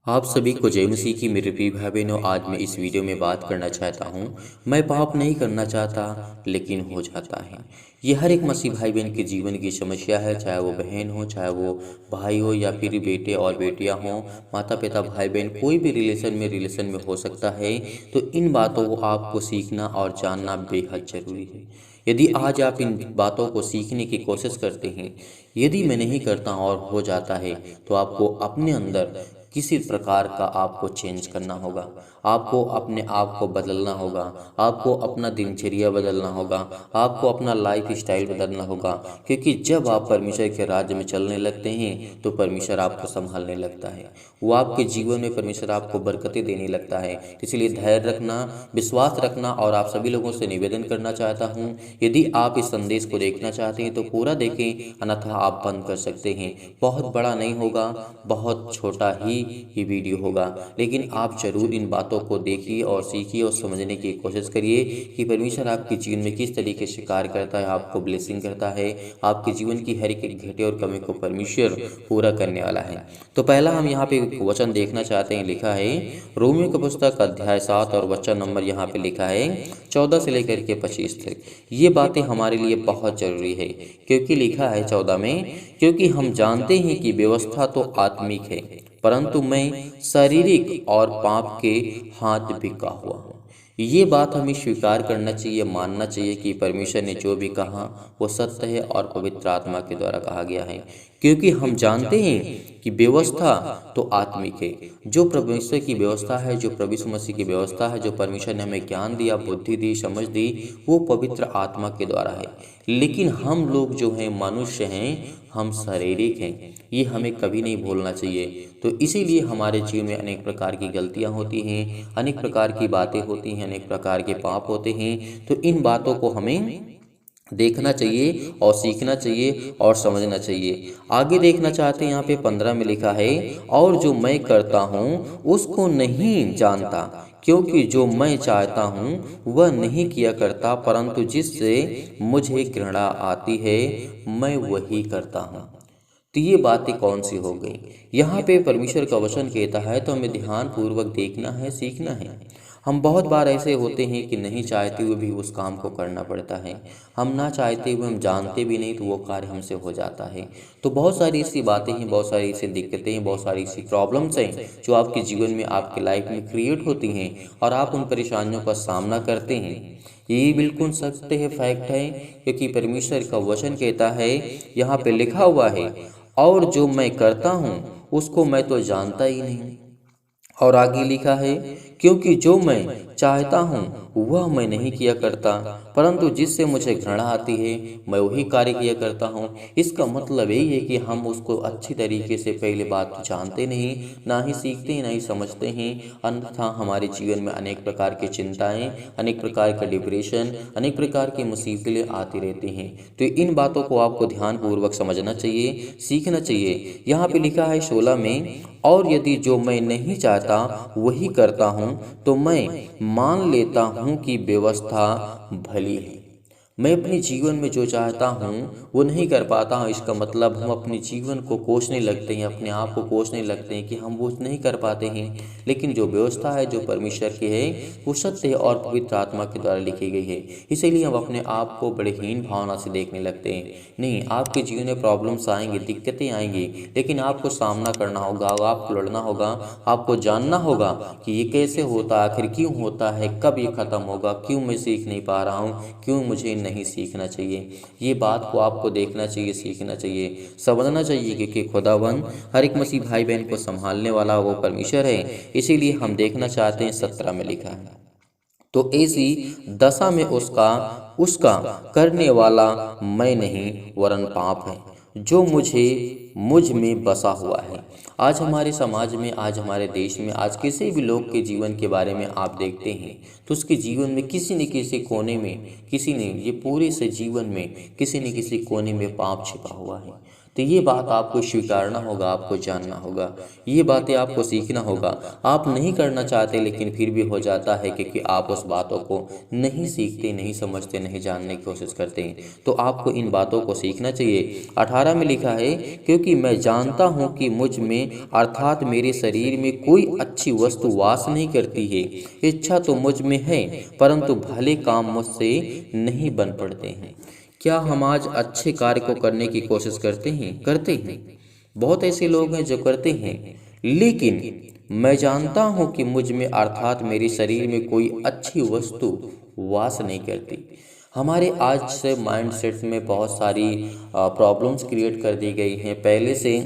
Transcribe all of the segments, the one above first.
आप सभी को जय मसीह की मेरे प्रिय भाई बहनों। आज मैं इस वीडियो में बात करना चाहता हूँ। मैं पाप नहीं करना चाहता लेकिन हो जाता है। ये हर एक मसीह भाई बहन के जीवन की समस्या है, चाहे वो बहन हो, चाहे वो भाई हो, या फिर बेटे और बेटियां हों, माता पिता भाई बहन, कोई भी रिलेशन में हो सकता है। तो इन बातों को आपको सीखना और जानना बेहद जरूरी है। यदि आज आप इन बातों को सीखने की कोशिश करते हैं, यदि मैं नहीं करता और हो जाता है, तो आपको अपने अंदर किसी प्रकार का आपको चेंज करना होगा। आपको अपने आप को बदलना होगा। आपको अपना दिनचर्या बदलना होगा। आपको अपना लाइफ स्टाइल बदलना होगा। क्योंकि जब आप परमेश्वर के राज्य में चलने लगते हैं तो परमेश्वर आपको संभालने लगता है। वो आपके जीवन में परमेश्वर आपको बरकतें देने लगता है। इसलिए धैर्य रखना, विश्वास रखना। और आप सभी लोगों से निवेदन करना चाहता हूँ, यदि आप इस संदेश को देखना चाहते हैं तो पूरा देखें, अन्यथा आप बंद कर सकते हैं। बहुत बड़ा नहीं होगा, बहुत छोटा ही ये वीडियो होगा, लेकिन आप जरूर इन बातों को देखिए और सीखिए और समझने की कोशिश करिए कि परमेश्वर आपके जीवन में किस तरीके से कार्य करता है, आपको ब्लेसिंग करता है। आपके जीवन की हर एक घटे और कमी को परमेश्वर पूरा करने वाला है। तो पहला हम यहाँ पे वचन देखना चाहते हैं। लिखा है रोमियो की पुस्तक अध्याय 7 और वचन नंबर यहाँ पे लिखा है 14 से लेकर के 25 तक। ये बातें हमारे लिए बहुत जरूरी है, क्योंकि लिखा है 14 में, क्योंकि हम जानते हैं कि व्यवस्था तो आत्मिक है, परंतु मैं शारीरिक और पाप के हाथ बिका हुआ हूँ। ये बात हमें स्वीकार करना चाहिए, मानना चाहिए कि परमेश्वर ने जो भी कहा वो सत्य है और पवित्र आत्मा के द्वारा कहा गया है। क्योंकि हम जानते हैं कि व्यवस्था तो आत्मिक है। जो परमेश्वर की व्यवस्था है, जो प्रभु यीशु मसीह की व्यवस्था है, जो परमेश्वर ने हमें ज्ञान दिया, बुद्धि दी, समझ दी, वो पवित्र आत्मा के द्वारा है। लेकिन हम लोग जो हैं, मनुष्य हैं, हम शारीरिक हैं। ये हमें कभी नहीं भूलना चाहिए। तो इसीलिए हमारे जीवन में अनेक प्रकार की गलतियां होती हैं, अनेक प्रकार की बातें होती हैं, अनेक प्रकार के पाप होते हैं। तो इन बातों को हमें देखना चाहिए और सीखना चाहिए और समझना चाहिए। आगे देखना चाहते हैं, यहाँ पे 15 में लिखा है, और जो मैं करता हूँ उसको नहीं जानता, क्योंकि जो मैं चाहता हूँ वह नहीं किया करता, परंतु जिससे मुझे घृणा आती है मैं वही करता हूँ। तो ये बातें कौन सी हो गई? यहाँ पे परमेश्वर का वचन कहता है, तो हमें ध्यान पूर्वक देखना है, सीखना है। हम बहुत बार ऐसे होते हैं कि नहीं चाहते हुए भी उस काम को करना पड़ता है। हम ना चाहते हुए, हम जानते भी नहीं, तो वो कार्य हमसे हो जाता है। तो बहुत सारी ऐसी बातें हैं, बहुत सारी ऐसी दिक्कतें हैं, बहुत सारी ऐसी प्रॉब्लम्स हैं जो आपके जीवन में, आपके लाइफ में क्रिएट होती हैं, और आप उन परेशानियों का सामना करते हैं। ये बिल्कुल सत्य है, फैक्ट है, क्योंकि परमेश्वर का वचन कहता है, यहाँ पे लिखा हुआ है, और जो मैं करता हूँ उसको मैं तो जानता ही नहीं। और आगे लिखा है, क्योंकि जो मैं चाहता हूँ वह मैं नहीं किया करता, परंतु जिससे मुझे घृणा आती है मैं वही कार्य किया करता हूँ। इसका मतलब यही है कि हम उसको अच्छी तरीके से पहले बात जानते नहीं, ना ही सीखते हैं, ना ही समझते हैं। अन्यथा हमारे जीवन में अनेक प्रकार की चिंताएं, अनेक प्रकार का डिप्रेशन, अनेक प्रकार की मुसीबतें आती रहती हैं। तो इन बातों को आपको ध्यानपूर्वक समझना चाहिए, सीखना चाहिए। यहाँ पे लिखा है 16 में, और यदि जो मैं नहीं चाहता वही करता हूँ, तो मैं मान लेता हूँ कि व्यवस्था भली है। मैं अपने जीवन में जो चाहता हूँ वो नहीं कर पाता हूँ। इसका मतलब हम अपने जीवन को कोसने लगते हैं, अपने आप को कोसने लगते हैं कि हम वो नहीं कर पाते हैं। लेकिन जो व्यवस्था है, जो परमेश्वर की है, वो सत्य है और पवित्र आत्मा के द्वारा लिखी गई है। इसीलिए हम अपने आप को बड़े हीन भावना से देखने लगते हैं। नहीं, आपके जीवन में प्रॉब्लम्स आएंगी, दिक्कतें आएंगी, लेकिन आपको सामना करना होगा, आपको लड़ना होगा, आपको जानना होगा कि ये कैसे होता है, आखिर क्यों होता है, कब ये खत्म होगा, क्यों मैं सीख नहीं पा रहा हूँ, क्यों मुझे नहीं सीखना चाहिए। ये बात को आपको देखना चाहिए, सीखना चाहिए, समझना चाहिए, क्योंकि खुदावन हर एक मसीह भाई बहन को संभालने वाला वो परमेश्वर है। इसीलिए हम देखना चाहते हैं, 17 में लिखा है, तो ऐसी दशा में उसका उसका करने वाला मैं नहीं, वरन पाप है जो मुझ में बसा हुआ है। आज हमारे समाज में, आज हमारे देश में, आज किसी भी लोग के जीवन के बारे में आप देखते हैं तो उसके जीवन में किसी न किसी कोने में, किसी ने, ये पूरे से जीवन में किसी न किसी कोने में पाप छिपा हुआ है। तो ये बात आपको स्वीकारना होगा, आपको जानना होगा, ये बातें आपको सीखना होगा। आप नहीं करना चाहते लेकिन फिर भी हो जाता है, क्योंकि आप उस बातों को नहीं सीखते, नहीं समझते, नहीं जानने की कोशिश करते हैं। तो आपको इन बातों को सीखना चाहिए। 18 में लिखा है, क्योंकि मैं जानता हूँ कि मुझ में अर्थात मेरे शरीर में कोई अच्छी वस्तु वास नहीं करती है। इच्छा तो मुझ में है, परंतु भले काम मुझसे नहीं बन पड़ते हैं। क्या हम आज अच्छे कार्य को करने की कोशिश करते हैं? करते हैं। बहुत ऐसे लोग हैं जो करते हैं, लेकिन मैं जानता हूं कि मुझ में अर्थात मेरे शरीर में कोई अच्छी वस्तु वास नहीं करती। हमारे आज से माइंडसेट में बहुत सारी प्रॉब्लम्स क्रिएट कर दी गई हैं। पहले से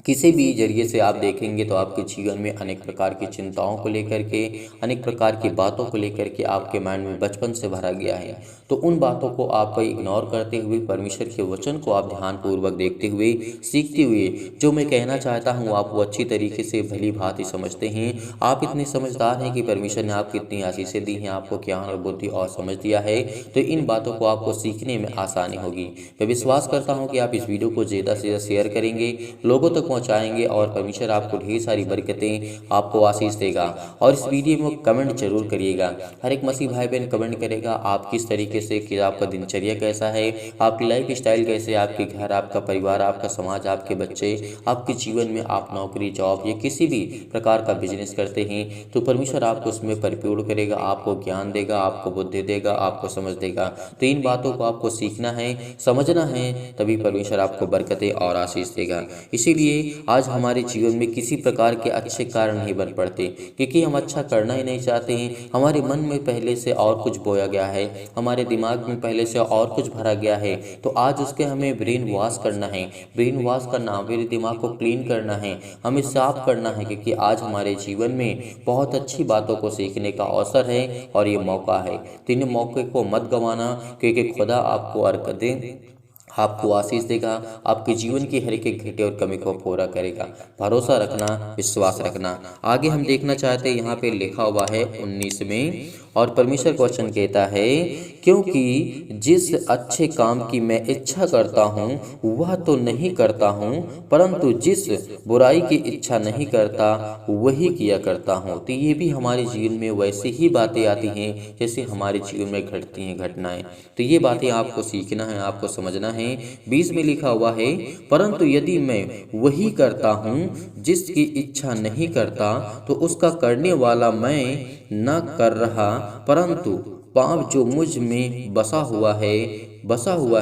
किसी भी जरिए से आप देखेंगे तो आपके जीवन में अनेक प्रकार की चिंताओं को लेकर के, अनेक प्रकार की बातों को लेकर के आपके माइंड में बचपन से भरा गया है। तो उन बातों को आप इग्नोर करते हुए परमेश्वर के वचन को आप ध्यानपूर्वक देखते हुए, सीखते हुए, जो मैं कहना चाहता हूँ आप वो अच्छी तरीके से भली भांति समझते हैं। आप इतने समझदार हैं कि परमेश्वर ने आपको इतनी आशीषें दी हैं, आपको ज्ञान और बुद्धि और समझ दिया है। तो इन बातों को आपको सीखने में आसानी होगी। मैं विश्वास करता हूँ कि आप इस वीडियो को ज़्यादा से ज़्यादा शेयर करेंगे, लोगों तक पहुंचाएंगे, और परमेश्वर आपको ढेर सारी बरकतें, आपको आशीष देगा। और इस वीडियो में कमेंट जरूर करिएगा। हर एक मसीह भाई बहन कमेंट करेगा आप किस तरीके से, कि आपका दिनचर्या कैसा है, आपकी लाइफ स्टाइल कैसे है, आपके घर, आपका परिवार, आपका समाज, आपके बच्चे, आपके जीवन में आप नौकरी, जॉब या किसी भी प्रकार का बिजनेस करते हैं तो परमेश्वर आपको उसमें परिपूर्ण करेगा, आपको ज्ञान देगा, आपको बुद्धि देगा, आपको समझ देगा। तो इन बातों को आपको सीखना है, समझना है, तभी परमेश्वर आपको बरकतें और आशीष देगा। इसीलिए आज हमारे जीवन में किसी प्रकार के अच्छे कार्य नहीं बन पड़ते, क्योंकि हम अच्छा करना ही नहीं चाहते हैं। हमारे मन में पहले से और कुछ बोया गया है, हमारे दिमाग में पहले से और कुछ भरा गया है। तो आज उसके हमें ब्रेन वॉश करना है, ब्रेन वॉश करना, मेरे दिमाग को क्लीन करना है, हमें साफ करना है, क्योंकि आज हमारे जीवन में बहुत अच्छी बातों को सीखने का अवसर है और ये मौका है। तो इन मौके को मत गंवाना, क्योंकि खुदा आपको बरकतें, आपको आशीष देगा, आपके जीवन की हर एक घटे और कमी को पूरा करेगा। भरोसा रखना, विश्वास रखना। आगे हम देखना चाहते हैं, यहाँ पे लिखा हुआ है 19 में, और परमेश्वर का वचन कहता है, क्योंकि जिस अच्छे काम की मैं इच्छा करता हूँ वह तो नहीं करता हूँ, परंतु जिस बुराई की इच्छा नहीं करता वही किया करता हूँ। तो ये भी हमारे जीवन में वैसे ही बातें आती हैं जैसे हमारे जीवन में घटती हैं घटनाएं। तो ये बातें आपको सीखना है, आपको समझना है। 20 में लिखा हुआ है, परंतु यदि मैं वही करता हूँ जिसकी इच्छा नहीं करता तो उसका करने वाला मैं न कर रहा, परंतु पाप जो मुझ में बसा हुआ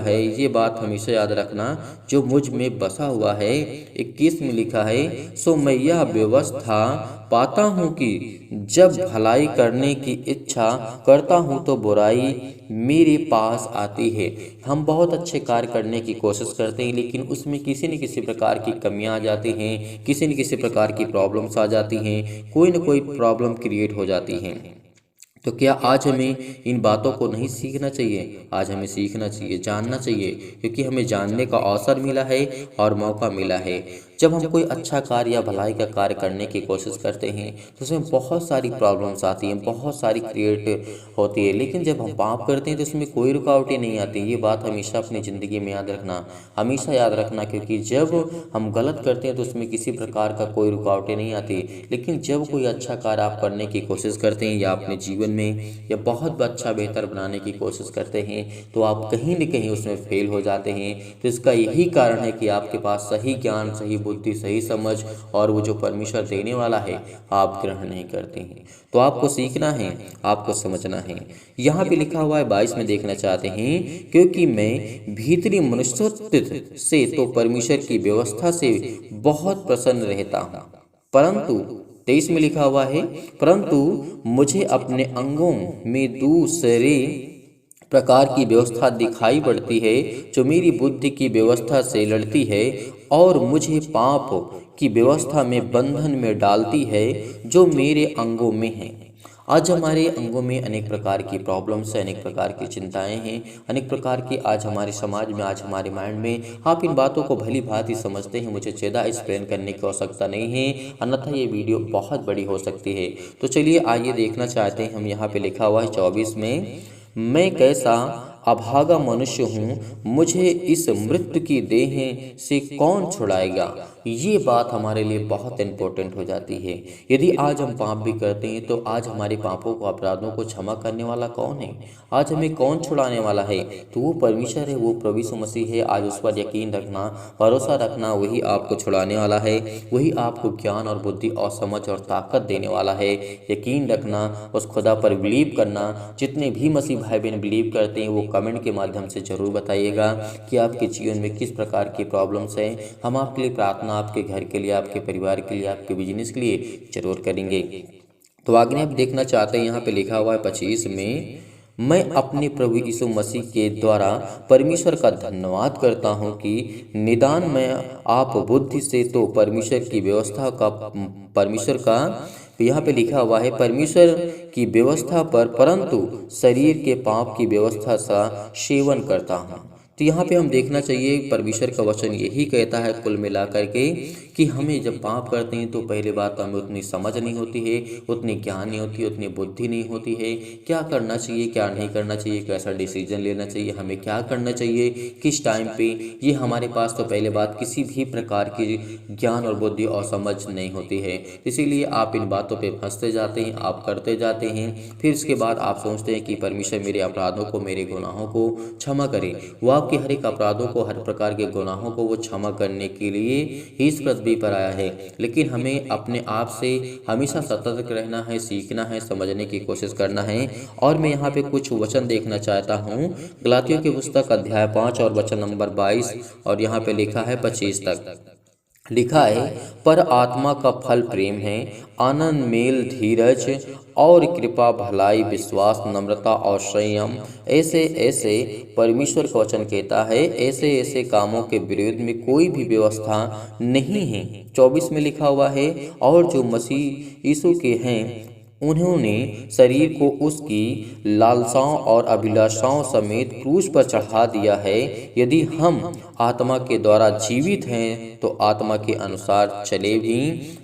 है, ये बात हमेशा याद रखना, जो मुझ में बसा हुआ है। 21 में लिखा है, सो मैं यह व्यवस्था पाता हूँ कि जब भलाई करने की इच्छा करता हूँ तो बुराई मेरे पास आती है। हम बहुत अच्छे कार्य करने की कोशिश करते हैं, लेकिन उसमें किसी न किसी प्रकार की कमियां आ जाती हैं, किसी न किसी प्रकार की प्रॉब्लम्स आ जाती हैं, कोई न कोई प्रॉब्लम क्रिएट हो जाती हैं। तो क्या आज हमें इन बातों को नहीं सीखना चाहिए? आज हमें सीखना चाहिए, जानना चाहिए, क्योंकि हमें जानने का अवसर मिला है और मौका मिला है। जब हम कोई अच्छा कार्य या भलाई का कार्य करने की कोशिश करते हैं तो उसमें बहुत सारी प्रॉब्लम्स आती हैं, बहुत सारी क्रिएट होती है, लेकिन जब हम पाप करते हैं तो उसमें कोई रुकावटें नहीं आती। ये बात हमेशा अपनी ज़िंदगी में याद रखना, हमेशा याद रखना, क्योंकि जब हम गलत करते हैं तो उसमें किसी प्रकार का कोई रुकावटें नहीं आती। लेकिन जब कोई अच्छा कार्य आप करने की कोशिश करते हैं या अपने जीवन में या बहुत अच्छा बेहतर बनाने की कोशिश करते हैं तो आप कहीं न कहीं उसमें फेल हो जाते हैं। तो इसका यही कारण है कि आपके पास सही ज्ञान, सही बुद्धि, सही समझ और वो जो परमेश्वर देने वाला है आप ग्रहण नहीं करते हैं। तो आपको सीखना है, आपको समझना है। यहाँ पे लिखा हुआ है 22 में देखना चाहते हैं, क्योंकि मैं भीतरी मनुष्यत्व से तो परमेश्वर की व्यवस्था से बहुत प्रसन्न रहता हूँ, परंतु 23 में लिखा हुआ है, परंतु मुझे अपने अंगों में दूसरे प्रकार की व्यवस्था दिखाई पड़ती है जो मेरी बुद्धि की व्यवस्था से लड़ती है और मुझे पाप की व्यवस्था में बंधन में डालती है जो मेरे अंगों में है। आज हमारे अंगों में अनेक प्रकार की प्रॉब्लम्स हैं, अनेक प्रकार की चिंताएं हैं, अनेक प्रकार की आज हमारे समाज में, आज हमारे माइंड में। आप इन बातों को भली भांति समझते हैं, मुझे ज़्यादा एक्सप्लेन करने की आवश्यकता नहीं है, अन्यथा ये वीडियो बहुत बड़ी हो सकती है। तो चलिए आइए देखना चाहते हैं हम। यहाँ पे लिखा हुआ है 24 में, मैं कैसा अभागा मनुष्य हूँ, मुझे इस मृत्यु की देह से कौन छुड़ाएगा। ये बात हमारे लिए बहुत इम्पोर्टेंट हो जाती है। यदि आज हम पाप भी करते हैं तो आज हमारे पापों को, अपराधों को क्षमा करने वाला कौन है? आज हमें कौन छुड़ाने वाला है? तो वो परमेश्वर है, वो प्रभु यीशु मसीह है। आज उस पर यकीन रखना, भरोसा रखना, वही आपको छुड़ाने वाला है, वही आपको ज्ञान और बुद्धि और समझ और ताकत देने वाला है। यकीन रखना, उस खुदा पर बिलीव करना। जितने भी मसीह भाई बहन बिलीव करते हैं वो कमेंट के माध्यम से ज़रूर बताइएगा कि आपके जीवन में किस प्रकार की प्रॉब्लम्स हैं। हम आपके लिए प्रार्थना, आपके घर के लिए, आपके परिवार के लिए, आपके बिजनेस के लिए जरूर करेंगे। तो आगे आप देखना चाहते हैं, यहाँ पे लिखा हुआ है 25 में, मैं अपने प्रभु यीशु मसीह के द्वारा परमेश्वर का धन्यवाद करता हूँ कि निदान में आप बुद्धि से तो परमेश्वर का यहाँ पे लिखा हुआ है परमेश्वर की व्यवस्था पर, परंतु शरीर के पाप की व्यवस्था का सेवन करता हूँ। तो यहाँ पे हम देखना चाहिए, परमेश्वर का वचन यही कहता है कुल मिलाकर के कि हमें जब पाप करते हैं तो पहले बात तो हमें उतनी समझ नहीं होती है, उतनी ज्ञान नहीं होती, उतनी बुद्धि नहीं होती है। क्या करना चाहिए, क्या नहीं करना चाहिए, कैसा डिसीजन लेना चाहिए, हमें क्या करना चाहिए, किस टाइम पे, ये हमारे पास तो पहले बात किसी भी प्रकार की ज्ञान और बुद्धि और समझ नहीं होती है। इसीलिए आप इन बातों पर फंसते जाते हैं, आप करते जाते हैं, फिर इसके बाद आप सोचते हैं कि परमेश्वर मेरे अपराधों को, मेरे गुनाहों को क्षमा करे। वो आपके हर एक अपराधों को, हर प्रकार के गुनाहों को वो क्षमा करने के लिए ही इस पृथ्वी पर आया है। लेकिन हमें अपने आप से हमेशा सतर्क रहना है, सीखना है, समझने की कोशिश करना है। और मैं यहाँ पे कुछ वचन देखना चाहता हूँ, गलातियों की पुस्तक अध्याय 5 और वचन नंबर 22, और यहाँ पे लिखा है 25 तक लिखा है, पर आत्मा का फल प्रेम है, आनंद, मेल, धीरज और कृपा, भलाई, विश्वास, नम्रता और संयम। ऐसे ऐसे परमेश्वर का वचन कहता है, ऐसे ऐसे कामों के विरोध में कोई भी व्यवस्था नहीं है। 24 में लिखा हुआ है, और जो मसीह यीशु के हैं उन्होंने शरीर को उसकी लालसाओं और अभिलाषाओं समेत क्रूस पर चढ़ा दिया है। यदि हम आत्मा के द्वारा जीवित हैं तो आत्मा के अनुसार चले भी।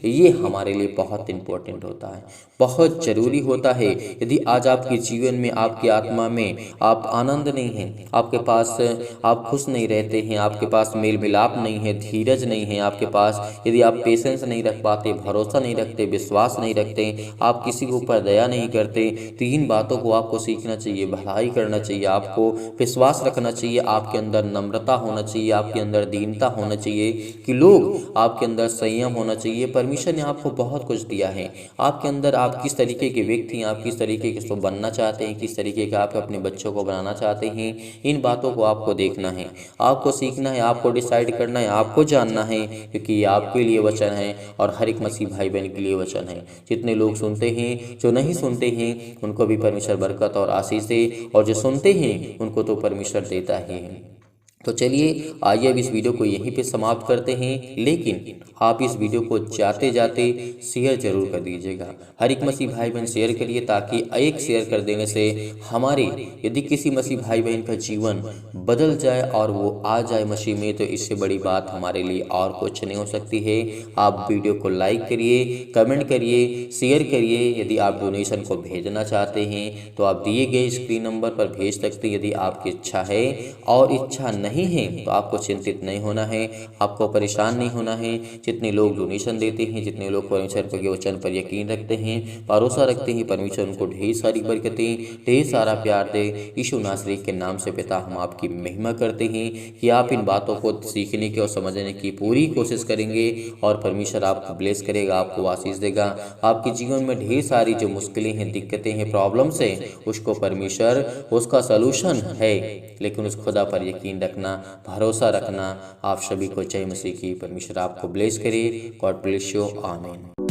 ये हमारे लिए बहुत इम्पोर्टेंट होता है, बहुत ज़रूरी होता है। यदि आज आपके जीवन में, आपकी आत्मा में आप आनंद नहीं हैं, आपके पास आप खुश नहीं रहते हैं, आपके पास मेल मिलाप नहीं है, धीरज नहीं है आपके पास, यदि आप पेशेंस नहीं रख पाते, भरोसा नहीं रखते, विश्वास नहीं रखते, आप किसी के ऊपर दया नहीं करते, तो इन बातों को आपको सीखना चाहिए, भलाई करना चाहिए, आपको विश्वास रखना चाहिए, आपके अंदर नम्रता होना चाहिए, आपके अंदर दीनता होना चाहिए, कि लोग आपके अंदर संयम होना चाहिए। परमेश्वर ने आपको बहुत कुछ दिया है, आपके अंदर आप किस तरीके के व्यक्ति हैं, आप किस तरीके के बनना चाहते हैं, किस तरीके के आप अपने बच्चों को बनाना चाहते हैं, इन बातों को आपको देखना है, आपको सीखना है, आपको डिसाइड करना है, आपको जानना है, क्योंकि ये आपके लिए वचन है और हर एक मसीह भाई बहन के लिए वचन है। जितने लोग सुनते हैं, जो नहीं सुनते हैं, उनको भी परमेश्वर बरकत और आशीष दे, और जो सुनते हैं उनको तो परमेश्वर देता ही है। तो चलिए आइए अब इस वीडियो को यहीं पे समाप्त करते हैं, लेकिन आप इस वीडियो को जाते जाते शेयर जरूर कर दीजिएगा। हर एक मसीह भाई बहन शेयर करिए, ताकि एक शेयर कर देने से हमारे, यदि किसी मसीह भाई बहन का जीवन बदल जाए और वो आ जाए मसीह में, तो इससे बड़ी बात हमारे लिए और कुछ नहीं हो सकती है। आप वीडियो को लाइक करिए, कमेंट करिए, शेयर करिए। यदि आप डोनेशन को भेजना चाहते हैं तो आप दिए गए स्क्रीन नंबर पर भेज सकते हैं, यदि आपकी इच्छा है। और इच्छा नहीं है तो आपको चिंतित नहीं होना है, आपको परेशान नहीं होना है। जितने लोग डोनेशन देते हैं, जितने लोग परमेश्वर के वचन पर यकीन रखते हैं, भरोसा रखते हैं, परमेश्वर उनको ढेर सारी बरकतें, ढेर सारा प्यार दे। यीशु नासरी के नाम से पिता, हम आपकी महिमा करते हैं कि आप इन बातों को सीखने की और समझने की पूरी कोशिश करेंगे, और परमेश्वर आपको ब्लेस करेगा, आपको आशीष देगा। आपके जीवन में ढेर सारी जो मुश्किलें हैं, दिक्कतें हैं, प्रॉब्लम्स हैं, उसको परमेश्वर, उसका सलूशन है, लेकिन उस खुदा पर यकीन रखना, भरोसा रखना। आप सभी को जय मसीह की। परमेश्वर आपको ब्लेस करे। God bless you. आमीन।